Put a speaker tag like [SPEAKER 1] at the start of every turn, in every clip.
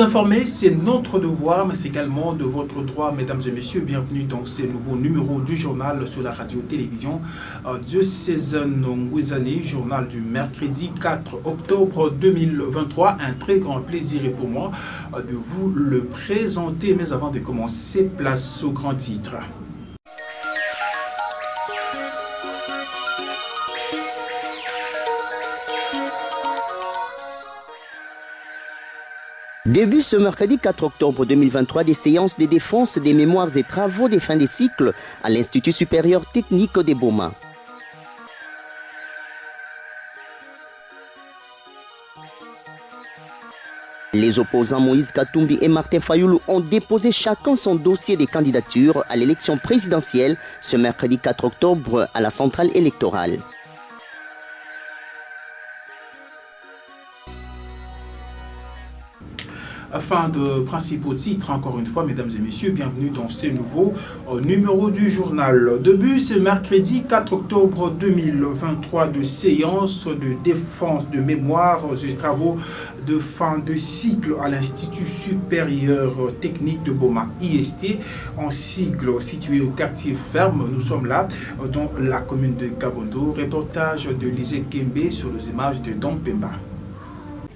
[SPEAKER 1] Vous informer, c'est notre devoir, mais c'est également de votre droit, mesdames et messieurs. Bienvenue dans ce nouveau numéro du journal sur la radio-télévision de Cézanne Ngouizani, journal du mercredi 4 octobre 2023. Un très grand plaisir est pour moi de vous le présenter. Mais avant de commencer, place au grand titre.
[SPEAKER 2] Début ce mercredi 4 octobre 2023 des séances de défense des mémoires et travaux des fins des cycles à l'Institut supérieur technique de Boma. Les opposants Moïse Katumbi et Martin Fayoulou ont déposé chacun son dossier de candidature à l'élection présidentielle ce mercredi 4 octobre à la centrale électorale.
[SPEAKER 1] Afin de principaux titres, encore une fois, mesdames et messieurs, bienvenue dans ce nouveau numéro du journal. Début ce mercredi 4 octobre 2023 de séance de défense de mémoire et travaux de fin de cycle à l'Institut supérieur technique de Boma, IST, en sigle situé au quartier Ferme. Nous sommes là dans la commune de Kabondo. Reportage de Lisée Kembe sur les images de Don Pemba.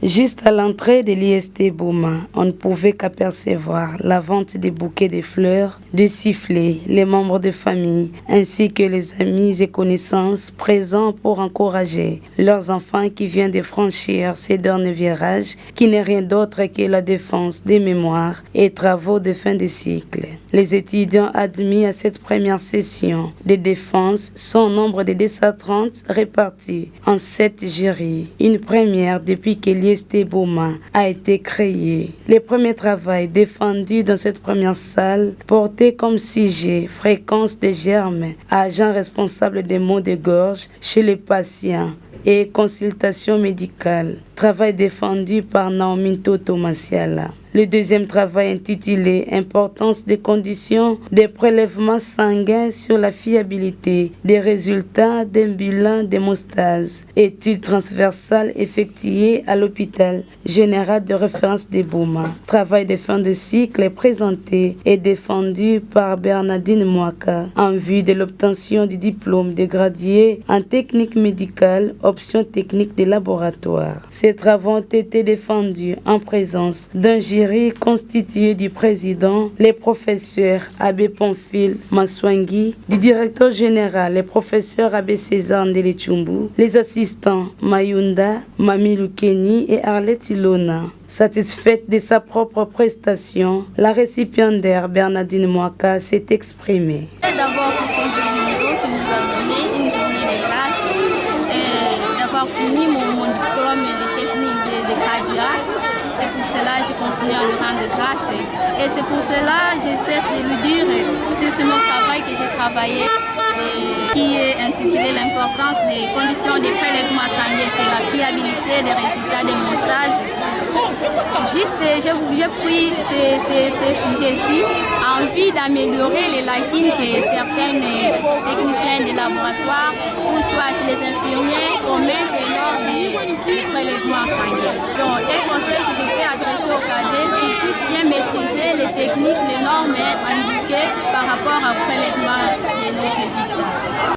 [SPEAKER 3] Juste à l'entrée de l'IST Boma, on ne pouvait qu'apercevoir la vente des bouquets de fleurs, de sifflets, les membres de famille, ainsi que les amis et connaissances présents pour encourager leurs enfants qui viennent de franchir ces derniers virages, qui n'est rien d'autre que la défense des mémoires et travaux de fin de cycle. Les étudiants admis à cette première session de défense sont au nombre de 230 répartis en 7 jurys, une première depuis que l'IST Boma a été créé. Le premier travail défendu dans cette première salle portait comme sujet fréquence des germes, agent responsable des maux de gorge chez les patients et consultation médicale. Travail défendu par Naomi Toto Masiala. Le deuxième travail intitulé « Importance des conditions des prélèvements sanguins sur la fiabilité des résultats d'un bilan d'hémostase ». Étude transversale effectuée à l'hôpital général de référence de Boma. Travail de fin de cycle est présenté et défendu par Bernardine Mwaka en vue de l'obtention du diplôme de gradué en technique médicale, option technique de laboratoire. Ces travaux ont été défendus en présence d'un jury constitué du président, les professeurs Abbé Pamphile Maswangi, du directeur général, les professeurs Abbé César Ndele-Chumbu, les assistants Mayunda, Mami Lukeni et Arlette Ilona. Satisfaite de sa propre prestation, la récipiendaire Bernardine Mwaka s'est exprimée.
[SPEAKER 4] D'abord pour ce joli niveau qui nous a donné une journée de grâce et d'avoir fini mon diplôme de technique de graduat. C'est pour cela que je continue à lui rendre grâce. Et c'est pour cela que je cesse de lui dire que c'est mon travail que j'ai travaillé, qui est intitulé l'importance des conditions de prélèvement sanguin sur la fiabilité des résultats d'hémostase. Juste, j'ai pris ces sujets-ci en vue d'améliorer les lacunes que certains techniciens de laboratoire ou soit les infirmiers commettent lors du prélèvement sanguin. Donc, des conseils que je peux adresser aux cadets qu'ils puissent bien maîtriser les techniques, les normes indiquées par rapport au prélèvement de nos résultats.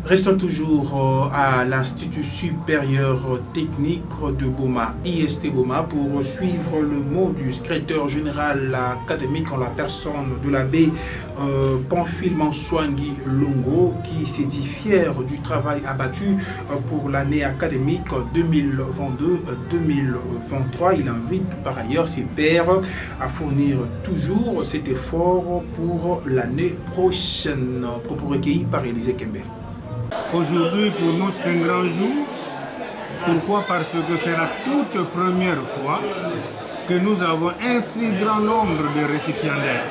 [SPEAKER 1] Restons toujours à l'Institut supérieur technique de Boma, IST Boma, pour suivre le mot du secrétaire général académique en la personne de l'abbé Pamphile Maswangi Longo, qui s'est dit fier du travail abattu pour l'année académique 2022-2023. Il invite par ailleurs ses pairs à fournir toujours cet effort pour l'année prochaine. Propos recueillis par Élisée Kembe.
[SPEAKER 5] Aujourd'hui, pour nous, c'est un grand jour. Pourquoi? Parce que c'est la toute première fois que nous avons un si grand nombre de récipiendaires.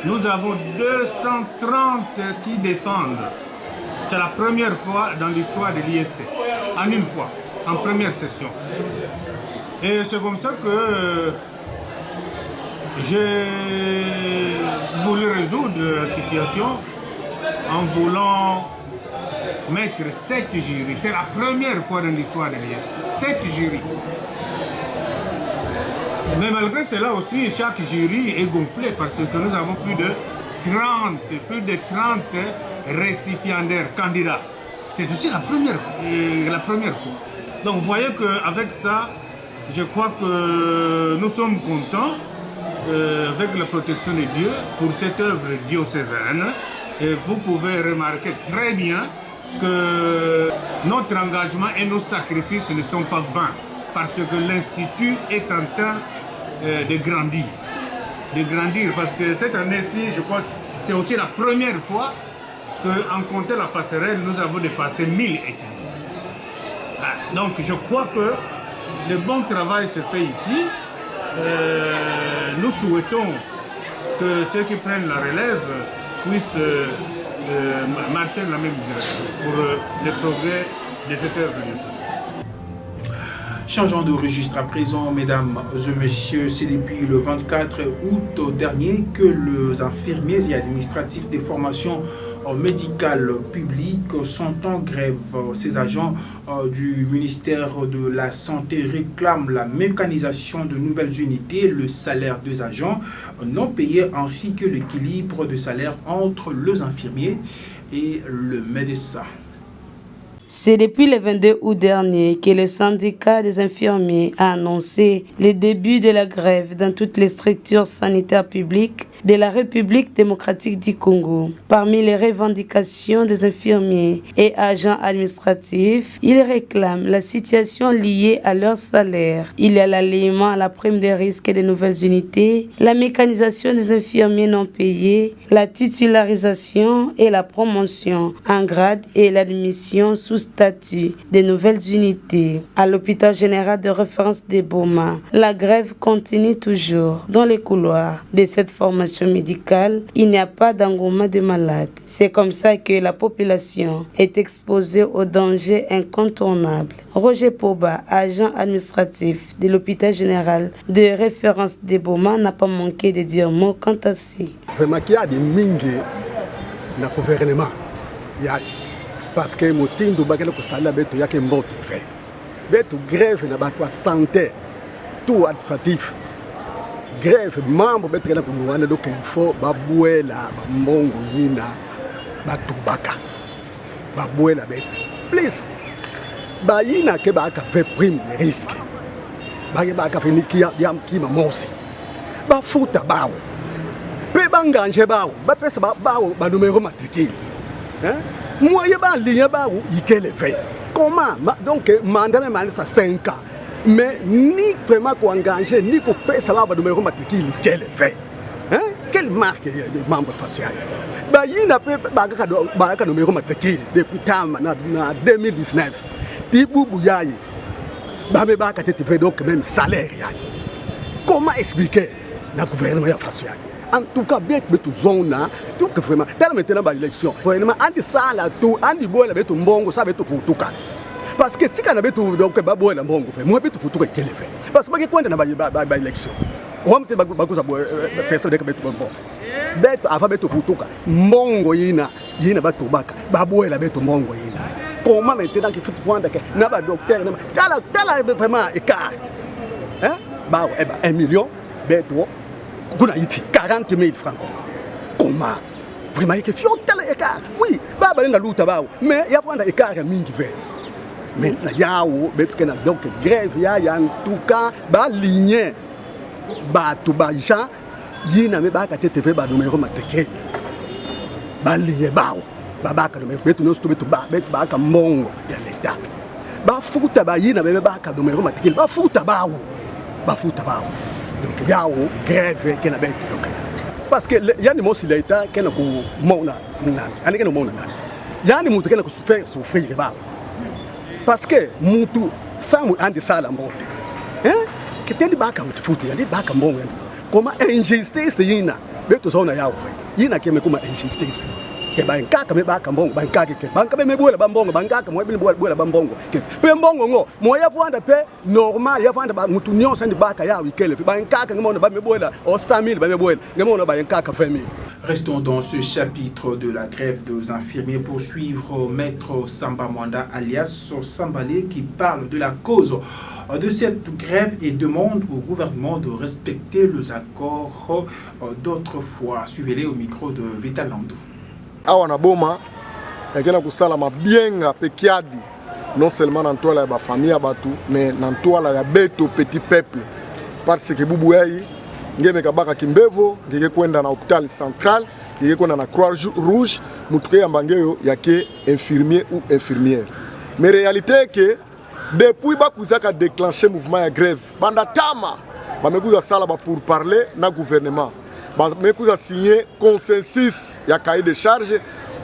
[SPEAKER 5] Nous avons 230 qui défendent. C'est la première fois dans l'histoire de l'IST, en une fois, en première session. Et c'est comme ça que j'ai voulu résoudre la situation en voulant mettre 7 jurys. C'est la première fois dans l'histoire de l'IST. 7 jurys. Mais malgré cela aussi, chaque jury est gonflé parce que nous avons plus de 30 récipiendaires candidats. C'est aussi la première fois. Donc vous voyez qu'avec ça, je crois que nous sommes contents avec la protection de Dieu pour cette œuvre diocésaine. Et vous pouvez remarquer très bien que notre engagement et nos sacrifices ne sont pas vains parce que l'Institut est en train de grandir. Parce que cette année-ci, je crois que c'est aussi la première fois qu'en comptant la passerelle, nous avons dépassé 1000 étudiants. Donc je crois que le bon travail se fait ici. Nous souhaitons que ceux qui prennent la relève puissent marcher dans la même direction pour le progrès de cette œuvre de société.
[SPEAKER 1] Changeons de registre à présent, mesdames et messieurs. C'est depuis le 24 août dernier que les infirmiers et administratifs des formations médicales publiques sont en grève. Ces agents du ministère de la Santé réclament la mécanisation de nouvelles unités, le salaire des agents non payés ainsi que l'équilibre de salaire entre les infirmiers et le médecin.
[SPEAKER 3] C'est depuis le 22 août dernier que le syndicat des infirmiers a annoncé le début de la grève dans toutes les structures sanitaires publiques de la République démocratique du Congo. Parmi les revendications des infirmiers et agents administratifs, ils réclament la situation liée à leur salaire. Il y a l'alliement à la prime des risques et des nouvelles unités, la mécanisation des infirmiers non payés, la titularisation et la promotion en grade et l'admission sous statut des nouvelles unités. À l'hôpital général de référence de Boma, la grève continue toujours. Dans les couloirs de cette formation médicale, il n'y a pas d'engouement de malades. C'est comme ça que la population est exposée aux dangers incontournables. Roger Poba, agent administratif de l'hôpital général de référence de Boma, n'a pas manqué de dire mot quant à ci.
[SPEAKER 6] Vraiment qu'il y a des mingi dans le gouvernement. Parce que mon team de bagage ko sala beto yake mbote fait beto grève na bato santé tout administratif grève membre beto na kunwana donc il faut babuela ba mbongo yina batubaka babuela beto please ba yina ke ba ka fait prime de risque ba ka fini ki ma mosi ba futa bawo pe banganje bawo ba pesa bawo ba numéro matricule hein. Moi, je vais aller comment donc, mandat même ça 5 ans. Mais ni vraiment engager, ni qu'on paye ça va numéro matricule, quel fait. Hein? Quelle marque de membre facial? Il n'a pas numéro matricule depuis 2019. Tibou Bouyaye, donc même salaire. Comment expliquer le gouvernement facial? En tout cas, bien que tout zone, tout que vraiment, tellement maintenant par l'élection, vraiment, anti ça là, tout, anti bois là, tout mbongo, ça va tout foutuka. Parce que si on avait tout donc babois là mbongo, moi tout foutuka quel fait. Parce que quand on a par élection, on va te bago ça personne que tout mbongo. Bet avant tout foutuka, mbongo yina batu baka, babois là tout mbongo yina. Comment maintenant qu'il faut vendre que n'a pas docteur, tala vraiment écart. Hein? Bah 1 million, bet 40 000 francs. Comment? Vraiment, il y a un écart. Oui, il y a un mais il y a un écart. Maintenant, il y a donc grève, il y a en tout cas, il y a ligne, il y a un numéro matricule. Il y a ligne, il y a un numéro de l'État. Il y a un numéro matricule. Donc il y a une grève qui est là. Parce que il y a des mots sur l'État qui sont mona, il y a des mots qui sont souffrir. Parce que mutu sans andi sala mbote. Hein? Que teli baka futu, yandi baka mbongo. Comment injustice yina? Beto zona yawe. Yina keme kuma injustice. ke bankaka me baka mbongo bankaka ke banka be me bola bambongo bankaka mo be bola bambongo ke pe mbongo ngo mo ya vanda pe normal ya vanda ba mutu nyonso ndi baka ya wikele bankaka ngemo ba me bola o 100000 ba me bola ngemo no bankaka 20000.
[SPEAKER 1] Restons dans ce chapitre de la grève des infirmiers pour suivre Maître Samba Mwanda alias Sambalé qui parle de la cause de cette grève et demande au gouvernement de respecter les accords d'autrefois. Suivez-les au micro de Vital Landou.
[SPEAKER 7] Awa na boma yakena kusala mabienga pekiadi non seulement dans toile ya famille batu mais dans toile ya beto petit peuple parce que bubu yai ngeme kabaka kimbevo ngeke kwenda na hôpital central ngeke kwenda na croix rouge mutuke ya mbangeyo yake infirmier ou infirmière mais réalité que depuis bakuzaka déclencher mouvement ya grève banda tama bamekuza sala ba pour parler na gouvernement bamekuza signer consensus ya cahier de charge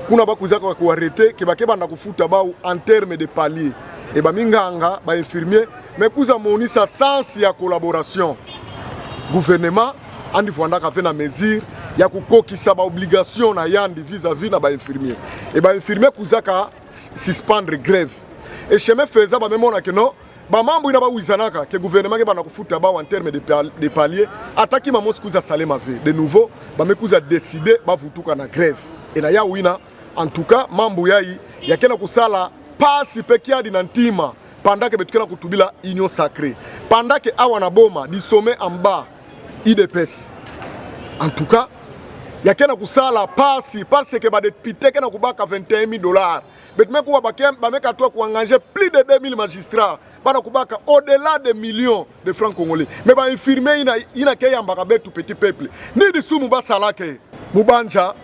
[SPEAKER 7] kuna bakuzaka ko arrêter ke bakeba na kufuta ba en terme de palier et ba minganga ba infirmier mekuza monisa sens ya collaboration gouvernement andi fondaka fait na mesure ya kukokisa ba obligation na yandi vis-à-vis na ba infirmier et ba infirmier kuzaka suspendre grève et chemin faisant ba memona que non ba mambo ina ba wizanaka que gouvernement ke bana kufuta ba en terme de palier ataki mamos kuza salema ve de nouveau ba mekuza décider ba vutuka na grève et na ya wina en tout cas mambo yai yakena kusala pasi pekiadi na ntima pendant que betukena kutubila union sacrée pendant que awa na boma du sommet en bas IDPS en tout cas yakena kusala pasi parce que ba député kena kubaka $21,000 betme kuwa bameka toi kuengager plus de 2000 magistrats bana kubaka au-delà de millions de francs congolais mais ba infirmier ina kayamba betu petit peuple ni disumu basalake mubanja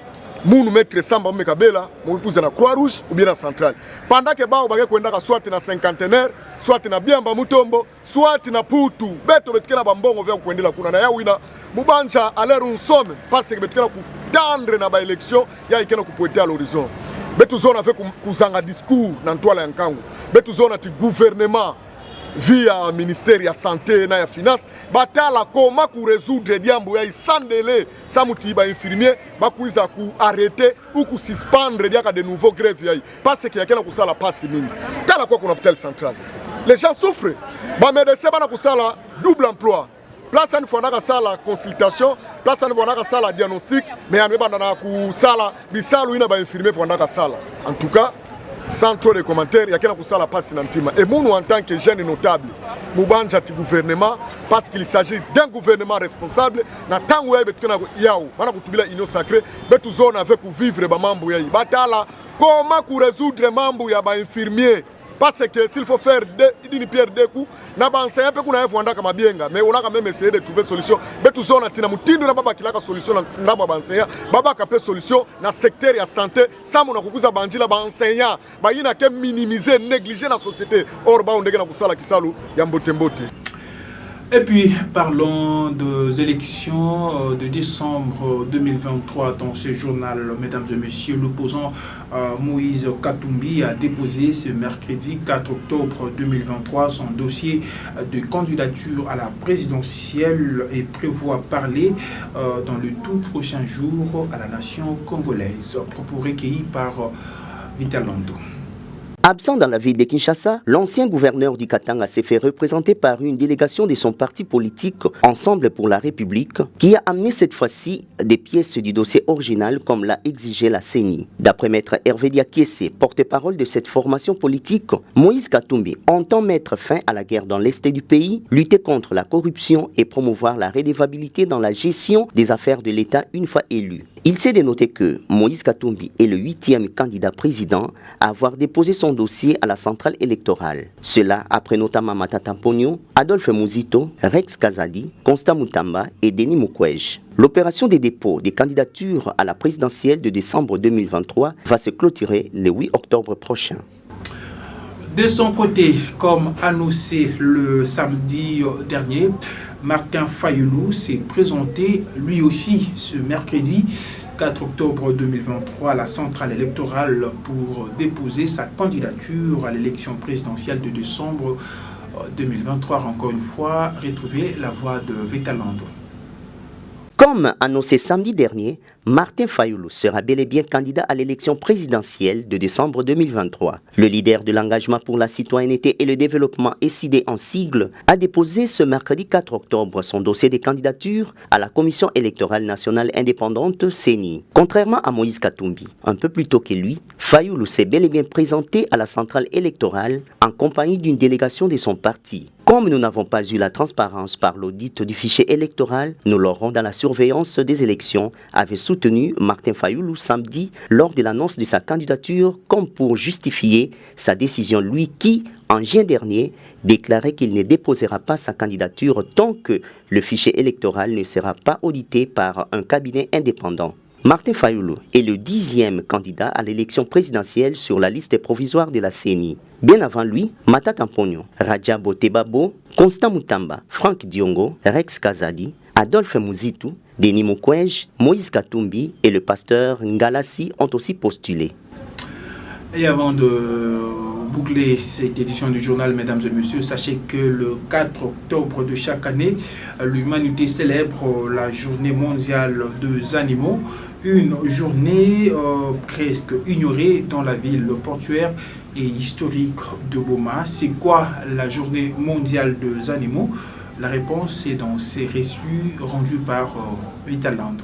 [SPEAKER 7] munu maître Samba Mekabela mukuza na Croix Rouge ou bien na centrale pendant que bao bage kwenda ka soit na cinquantenaire soit na Biamba Mutombo soit na Putu beto betkela bambongo vya kwendela kuna na ya wina mubanja alero nsome parce que betkela ku tendre na ba élection ya ikena ku pointer à l'horizon betu zona fait kuzanga discours na ntwala ya nkangu betu zona ti gouvernement via ministère ya santé na ya finance batala koma ku résoudre diambo ya sans délai sa muti ba infirmier bakuiza ku arrêter ou ku suspendre diaka de nouveaux grèves ya parce que yakena kusala passe mingi kala kwa kuna hôpital central les gens souffrent ba médecin bana kusala double emploi place une fois na sala consultation place une fois na sala diagnostic mais ane bana na kusala bisalu ina ba infirmier fois na sala en tout cas sans trop de commentaires, il y a quelqu'un qui a passé dans le team. Et nous, en tant que jeunes notables, nous avons un gouvernement parce qu'il s'agit d'un gouvernement responsable. Dans le temps où il y a l'union sacrée, nous avons vivre les membres. Comment résoudre les membres des infirmiers? Parce que s'il faut faire une pierre deux coups, na ba enseignant pe kuna yefo ndaka mabienga mais on a quand même essayé de trouver solution betu zona tina mutindo na baba kilaka solution na ba enseignant baba ka pe solution na secteur ya santé ça mona kukuza banjila ba enseignant ba yina ke minimiser négliger la société or ba ondeke na kusala kisalu ya mbote mbote.
[SPEAKER 1] Et puis, parlons des élections de décembre 2023 dans ce journal. Mesdames et messieurs, l'opposant Moïse Katumbi a déposé ce mercredi 4 octobre 2023 son dossier de candidature à la présidentielle et prévoit parler dans le tout prochain jour à la nation congolaise. Propos recueillis par Vital Landou.
[SPEAKER 2] Absent dans la ville de Kinshasa, l'ancien gouverneur du Katanga s'est fait représenter par une délégation de son parti politique Ensemble pour la République, qui a amené cette fois-ci des pièces du dossier original comme l'a exigé la CENI. D'après maître Hervé Diakiese, porte-parole de cette formation politique, Moïse Katumbi entend mettre fin à la guerre dans l'est du pays, lutter contre la corruption et promouvoir la redevabilité dans la gestion des affaires de l'État une fois élu. Il s'est dénoté que Moïse Katumbi est le 8e candidat président à avoir déposé son dossier à la centrale électorale. Cela après notamment Matata Pogno, Adolphe Mouzito, Rex Kazadi, Constant Moutamba et Denis Mukwege. L'opération des dépôts des candidatures à la présidentielle de décembre 2023 va se clôturer le 8 octobre prochain.
[SPEAKER 1] De son côté, comme annoncé le samedi dernier, Martin Fayulu s'est présenté lui aussi ce mercredi 4 octobre 2023 à la centrale électorale pour déposer sa candidature à l'élection présidentielle de décembre 2023. Encore une fois, retrouver la voix de Vital Landou.
[SPEAKER 2] Comme annoncé samedi dernier, Martin Fayoulou sera bel et bien candidat à l'élection présidentielle de décembre 2023. Le leader de l'engagement pour la citoyenneté et le développement SID en sigle a déposé ce mercredi 4 octobre son dossier de candidature à la Commission électorale nationale indépendante CENI. Contrairement à Moïse Katumbi, un peu plus tôt que lui, Fayoulou s'est bel et bien présenté à la centrale électorale en compagnie d'une délégation de son parti. Comme nous n'avons pas eu la transparence par l'audit du fichier électoral, nous l'aurons dans la surveillance des élections, avait soutenu Martin Fayoulou samedi lors de l'annonce de sa candidature comme pour justifier sa décision, lui qui, en juin dernier, déclarait qu'il ne déposera pas sa candidature tant que le fichier électoral ne sera pas audité par un cabinet indépendant. Martin Fayoulou est le 10e candidat à l'élection présidentielle sur la liste provisoire de la CENI. Bien avant lui, Matata Mpogno, Rajabo Tebabo, Constant Mutamba, Franck Diongo, Rex Kazadi, Adolphe Mouzitou, Denis Mukwege, Moïse Katumbi et le pasteur Ngalassi ont aussi postulé.
[SPEAKER 1] Et avant de boucler cette édition du journal, mesdames et messieurs, sachez que le 4 octobre de chaque année, l'humanité célèbre la journée mondiale des animaux, une journée presque ignorée dans la ville portuaire et historique de Boma. C'est quoi la journée mondiale des animaux? La réponse est dans ces récits rendus par Vital Land.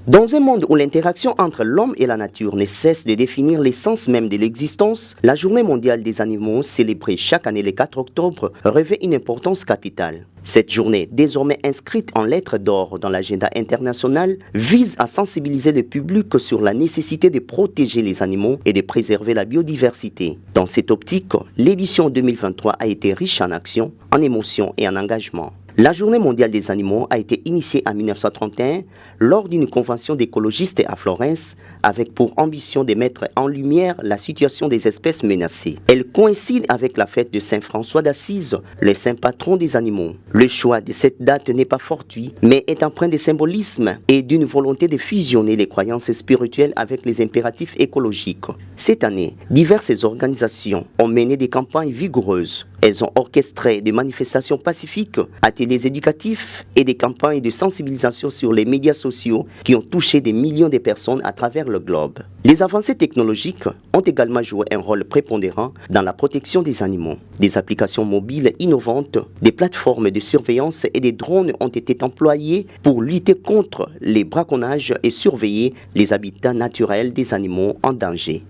[SPEAKER 2] Dans un monde où l'interaction entre l'homme et la nature ne cesse de définir l'essence même de l'existence, la Journée mondiale des animaux, célébrée chaque année le 4 octobre, revêt une importance capitale. Cette journée, désormais inscrite en lettres d'or dans l'agenda international, vise à sensibiliser le public sur la nécessité de protéger les animaux et de préserver la biodiversité. Dans cette optique, l'édition 2023 a été riche en actions, en émotions et en engagement. La Journée mondiale des animaux a été initiée en 1931 lors d'une convention d'écologistes à Florence avec pour ambition de mettre en lumière la situation des espèces menacées. Elle coïncide avec la fête de Saint François d'Assise, le saint patron des animaux. Le choix de cette date n'est pas fortuit, mais est empreint de symbolisme et d'une volonté de fusionner les croyances spirituelles avec les impératifs écologiques. Cette année, diverses organisations ont mené des campagnes vigoureuses. Elles ont orchestré des manifestations pacifiques, ateliers éducatifs et des campagnes de sensibilisation sur les médias sociaux qui ont touché des millions de personnes à travers le globe. Les avancées technologiques ont également joué un rôle prépondérant dans la protection des animaux. Des applications mobiles innovantes, des plateformes de surveillance et des drones ont été employés pour lutter contre les braconnages et surveiller les habitats naturels des animaux en danger.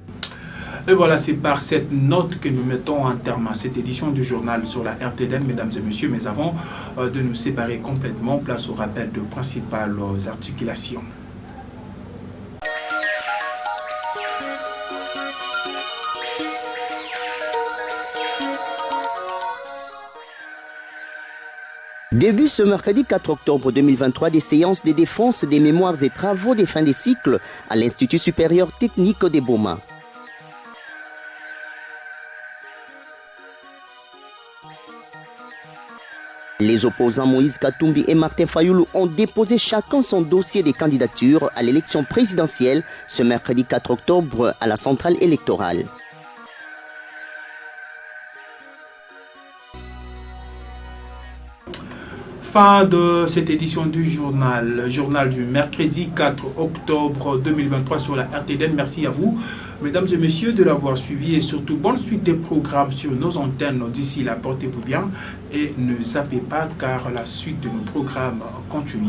[SPEAKER 1] Et voilà, c'est par cette note que nous mettons un terme à cette édition du journal sur la RTDN, mesdames et messieurs. Mais avant de nous séparer complètement, place au rappel de principales articulations.
[SPEAKER 2] Début ce mercredi 4 octobre 2023 des séances de défense des mémoires et travaux des fins de cycle à l'Institut supérieur technique de Boma. Les opposants Moïse Katumbi et Martin Fayoulou ont déposé chacun son dossier de candidature à l'élection présidentielle ce mercredi 4 octobre à la centrale électorale.
[SPEAKER 1] Fin de cette édition du journal du mercredi 4 octobre 2023 sur la RTDN. Merci à vous, mesdames et messieurs, de l'avoir suivi et surtout bonne suite des programmes sur nos antennes. D'ici là, portez-vous bien et ne zappez pas car la suite de nos programmes continue.